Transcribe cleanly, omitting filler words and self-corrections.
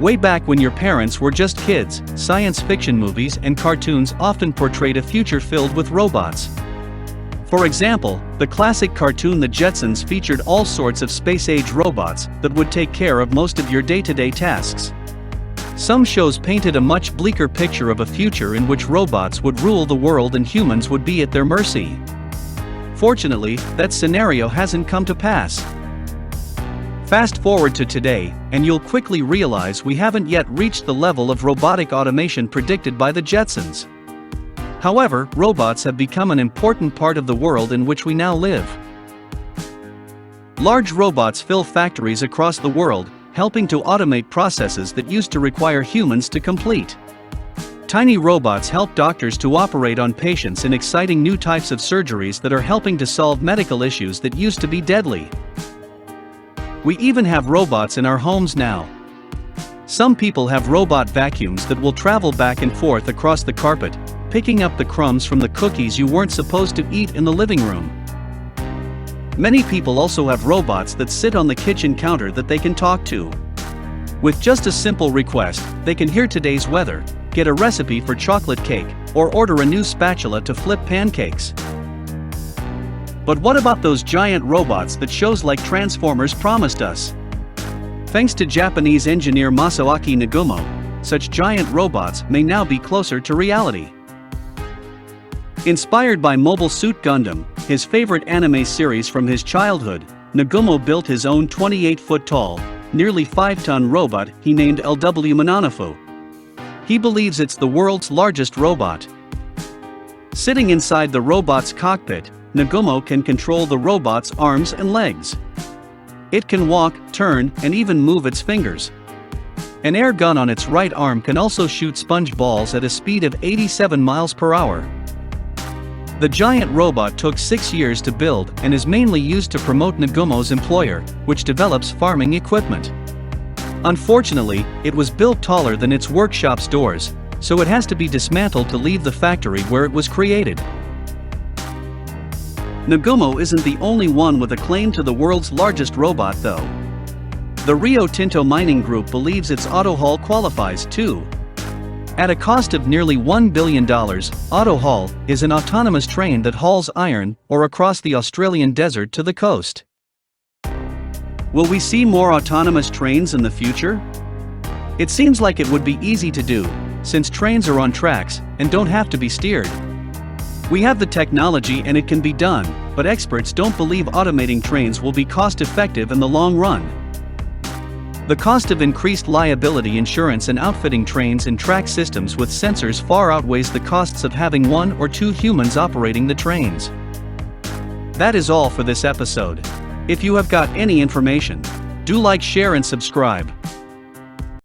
Way back when your parents were just kids, science fiction movies and cartoons often portrayed a future filled with robots. For example, the classic cartoon The Jetsons featured all sorts of space-age robots that would take care of most of your day-to-day tasks. Some shows painted a much bleaker picture of a future in which robots would rule the world and humans would be at their mercy. Fortunately, that scenario hasn't come to pass. Fast forward to today, and you'll quickly realize we haven't yet reached the level of robotic automation predicted by the Jetsons. However, robots have become an important part of the world in which we now live. Large robots fill factories across the world, helping to automate processes that used to require humans to complete. Tiny robots help doctors to operate on patients in exciting new types of surgeries that are helping to solve medical issues that used to be deadly. We even have robots in our homes now. Some people have robot vacuums that will travel back and forth across the carpet, picking up the crumbs from the cookies you weren't supposed to eat in the living room. Many people also have robots that sit on the kitchen counter that they can talk to. With just a simple request, they can hear today's weather, get a recipe for chocolate cake, or order a new spatula to flip pancakes. But what about those giant robots that shows like Transformers promised us? Thanks to Japanese engineer Masaaki Nagumo, such giant robots may now be closer to reality. Inspired by Mobile Suit Gundam, his favorite anime series from his childhood, Nagumo built his own 28-foot-tall, nearly 5-ton robot he named LW Mananafu. He believes it's the world's largest robot. Sitting inside the robot's cockpit, Nagumo can control the robot's arms and legs. It can walk, turn, and even move its fingers. An air gun on its right arm can also shoot sponge balls at a speed of 87 miles per hour. The giant robot took 6 years to build and is mainly used to promote Nagumo's employer, which develops farming equipment. Unfortunately, it was built taller than its workshop's doors, so it has to be dismantled to leave the factory where it was created. Nagumo isn't the only one with a claim to the world's largest robot though. The Rio Tinto Mining Group believes its AutoHaul qualifies too. At a cost of nearly $1 billion, AutoHaul is an autonomous train that hauls iron ore across the Australian desert to the coast. Will we see more autonomous trains in the future? It seems like it would be easy to do, since trains are on tracks and don't have to be steered. We have the technology and it can be done, but experts don't believe automating trains will be cost-effective in the long run. The cost of increased liability insurance and outfitting trains and track systems with sensors far outweighs the costs of having 1 or 2 humans operating the trains. That is all for this episode. If you have got any information, do like, share and subscribe.